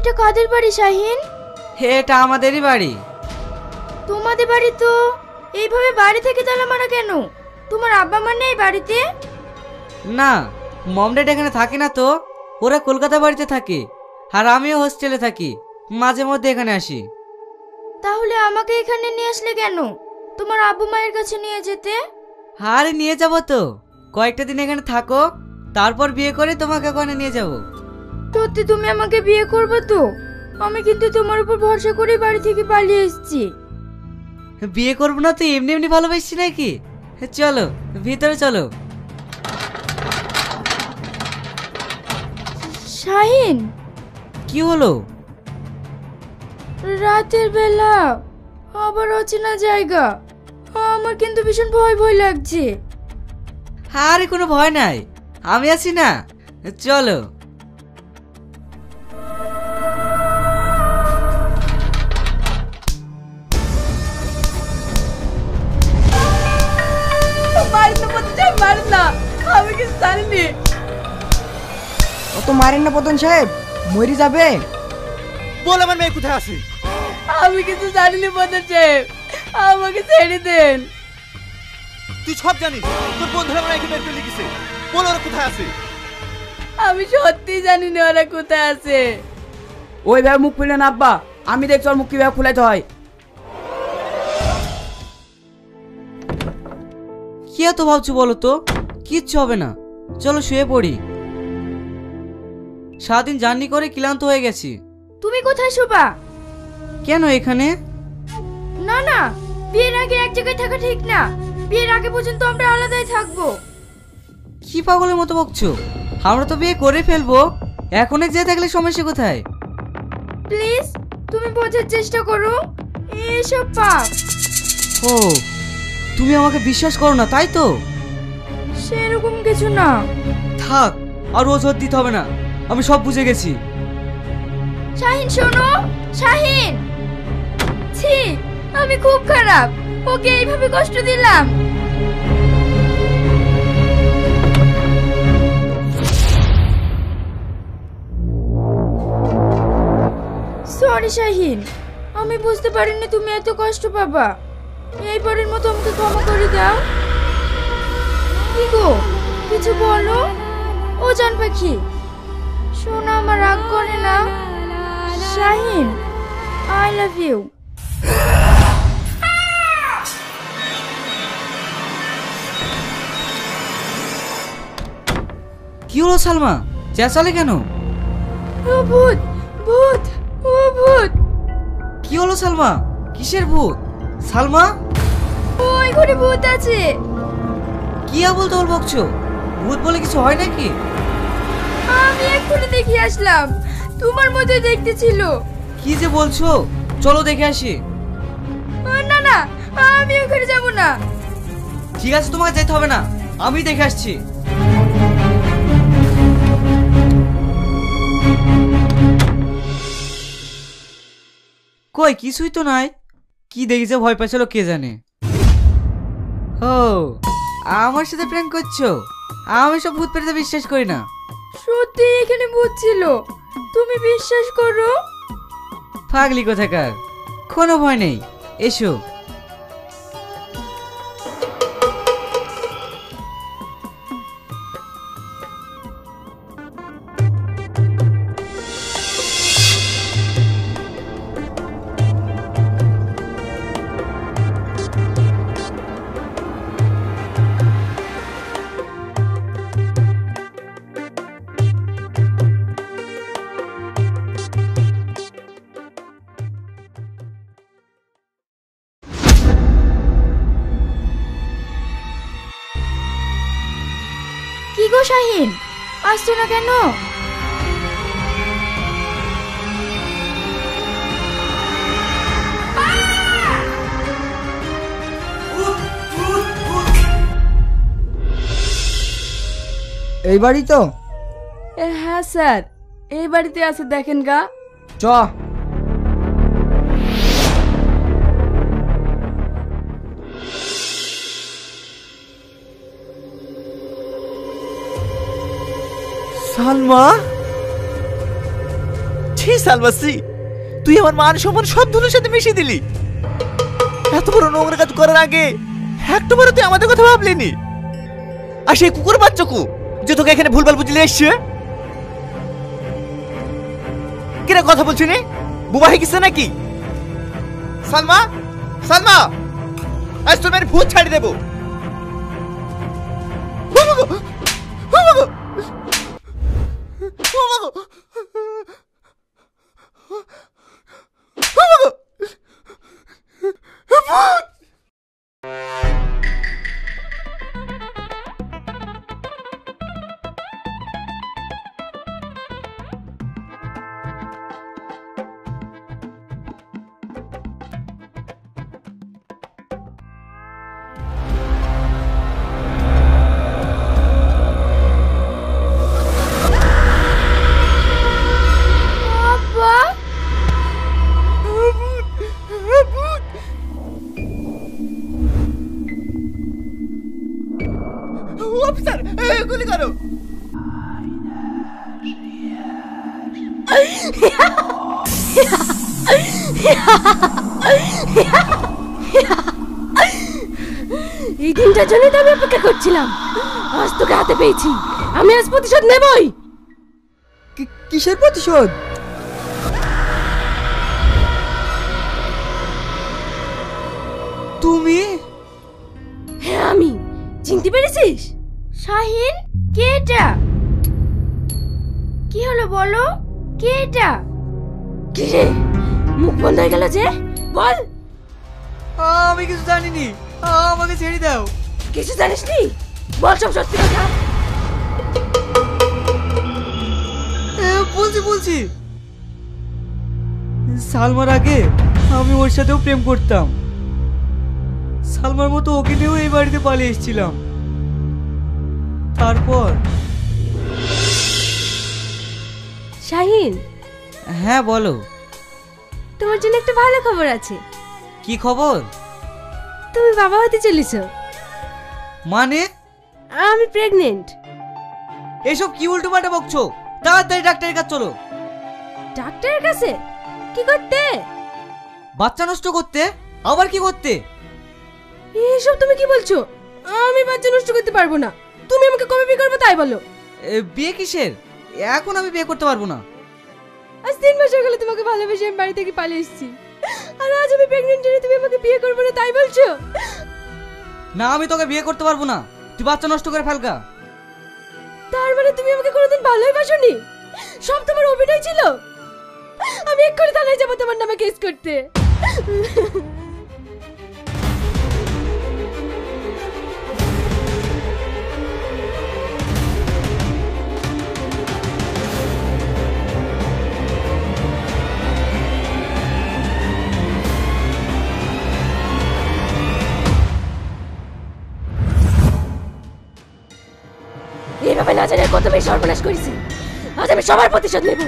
এটা কাদের বাড়ি শাহিন? এটা আমাদেরই বাড়ি। তোমাদের বাড়ি তো এইভাবে বাড়ি থেকে তালা মারা কেন? তোমার আব্বা মা নেই বাড়িতে? না, মম ড্যাড এখানে থাকে না তো, ওরা কলকাতা বাড়িতে থাকে আর আমিও হোস্টেলে থাকি, মাঝে মধ্যে এখানে আসি। তাহলে আমাকে এখানে নিয়ে আসলে কেন? তোমার আব্বু মায়ের কাছে নিয়ে যেতে। আরে নিয়ে যাবো তো, কয়েকটা দিন এখানে থাকো, তারপর বিয়ে করে তোমাকে ওখানে নিয়ে যাব। সত্যি তুমি আমাকে বিয়ে করবে তো? আমি কিন্তু তোমার উপর ভরসা করে বাড়ি থেকে পালিয়ে এসেছি। বিয়ে করবো না তো এমনি এমনি ভালোবাসছি নাকি? চলো ভিতরে চলো। শাহিন, কি হলো? রাতের বেলা আবার অচেনা জায়গা, আমার কিন্তু ভীষণ ভয় ভয় লাগছে। আরে কোনো ভয় নাই, আমি আছি না, চলো। আমি কিছু জানিনি। অত মারেন না প্রধান সাহেব, মরে যাবে। বল আমার মেয়ে কোথায় আছে? আমি কিছু জানিনি প্রধান সাহেব, আমাকে ছেড়ে দেন। তুই সব জানিস, তোর বন্ধুরা আমার এখানে বের করে লিখেছে। বল ওরা কোথায় আছে? আমি সত্যি জানি না ওরা কোথায় আছে। ওইভাবে মুখ খুলে না আব্বা, আমি দেখছি ওর মুখ কিভাবে খুলাইতে হয়। কি এত ভাবছো বলো তো? কিচ্ছু হবে না, চলো শুয়ে পড়ি। সারাদিন জার্নি করে ক্লান্ত হয়ে গেছি। তুমি কোথায় শোবা? কেন এখানে? না না, বিয়ের আগে এক জায়গায় থাকা ঠিক না। বিয়ের আগে পর্যন্ত আমরা আলাদাই থাকবো। কি পাগলের মতো বকছো? আমরা তো বিয়ে করে ফেলবো, এখন এক জায়গায় থাকলে সমস্যা কোথায়? প্লিজ তুমি বোঝার চেষ্টা করো, এসব পাপ। ও, তুমি আমাকে বিশ্বাস করো না তাই তো? সেরকম কিছু না। থাক, আর ওজোর দিতে হবে না, আমি সব বুঝে গেছি। শাহিন শোনো, শাহিন। ছি, আমি খুব খারাপ, ওকে এইভাবে কষ্ট দিলাম। সরি শাহিন, আমি বুঝতে পারিনি তুমি এত কষ্ট পাবা। এইবারের মতো আমাকে ক্ষমা করে দাও। কি গো, কিছু বলো। ও জান পাখি, শোনো আমার রাগ করে না। Shaheen, I love you. কি হলো সালমা, চেঁচালে কেন? ও ভূত, ভূত, ও ভূত। কি হলো সালমা, কিসের ভূত? সালমা, ওই ঘরে ভূত আছে। কি আবল তাবল বকছো? ভূত বলে কিছু হয় নাকি? আমি এক্ষুনি দেখে আসলাম, তোমার মতোই দেখতে ছিল। কি যে বলছো, চলো দেখে আসি। না না, আমি ওখানে যাব না। ঠিক আছে, তোমাকে যেতে হবে না, আমি দেখে আসছি। কই কিছুই তো নাই, কি দেখেছে ভয় পাচ্ছিল কে জানে। ও, আমার সাথে প্র্যাঙ্ক করছো? আমি সব ভূত প্রেতে বিশ্বাস করি না। সত্যি এখানে ভূত ছিল, তুমি বিশ্বাস করো। পাগলি কোথাকার, কোনো ভয় নেই, এসো। কি গো শাহিন, আসছো না কেন? এই বাড়ি তো? হ্যাঁ স্যার, এই বাড়িতে আছে, দেখেন গা। চ। সালমা, ছি সালমাসি, তুই আমার মান সম্মান সব ধুলোর সাথে মিশিয়ে দিলি। এত বড় নোংরা কাজ করার আগে একটু বড় তুই আমাদের কথা ভাবলিনি। আর সেই কুকুর বাচ্চাকু যে তোকে এখানে ভুলভাল বুঝলে এসছে, কিরা কথা বলছি নি? বুবা হয়ে গেছে নাকি? সালমা, সালমা, আজ তোর মেয়ের ভূত ছাড়ি দেবো। আব্বা, অফিসার, গুলি করো। এই দিনটার জন্য তো আমি অপেক্ষা করছিলাম। আজ তোকে হাতে পেয়েছি, আমি আজ প্রতিশোধ নেবই। কিসের প্রতিশোধ? তুমি? হ্যাঁ আমি। চিনতে পেরেছিস? শাহিন, কে এটা? কি হলো বলো, কে এটা? কি রে, মুখ বন্ধ হয়ে গেল যে? বল। আমি কিছু জানিনি, আমাকে ছেড়ে দাও। কিছু জানিস নি? বল সব সত্যি কথা। বলছি সালমার আগে আমি ওর সাথেও প্রেম করতাম। সালমার মতো ওকে নিয়েও এই বাড়িতে পালিয়ে এসেছিলাম। তারপর শাহিন, হ্যাঁ বলো। তোমার জন্য একটা ভালো খবর আছে। কি খবর? তুমি বাবা হতে চলেছো। মানে? আমি প্রেগনেন্ট। এসব কি উল্টো পাল্টা বকছো? তাড়াতাড়ি ডাক্তারের কাছে চলো। ডাক্তারের কাছে? কি করতে? বাচ্চা নষ্ট করতে। আবার কি করতে? এসব তুমি কি বলছো? আমি বাচ্চা নষ্ট করতে পারবো না। তুমি আমাকে কবে বিয়ে করবে তাই বলো। বিয়ে কিসের? এখন আমি বিয়ে করতে পারবো না। আজ 3 মাস হয়ে গেল তোমাকে ভালোবেসে আমি বাড়ি থেকে পালিয়ে এসেছি, আর আজ আমি প্রেগনেন্ট জেনে তুমি আমাকে বিয়ে করবে না তাই বলছো? না, আমি তোকে বিয়ে করতে পারবো না। তুই বাচ্চা নষ্ট করে ফেলকা। তার মানে তুমি আমাকে কোনোদিন ভালোই বাসোনি? সব তোমার অভিনয় ছিল। আমি এক্ষুনি থানায় যাবো তোমার নামে কেস করতে। এইভাবে না জানে কত বেশি সর্বনাশ করেছি। আজ আমি সবার প্রতিশোধ নেব।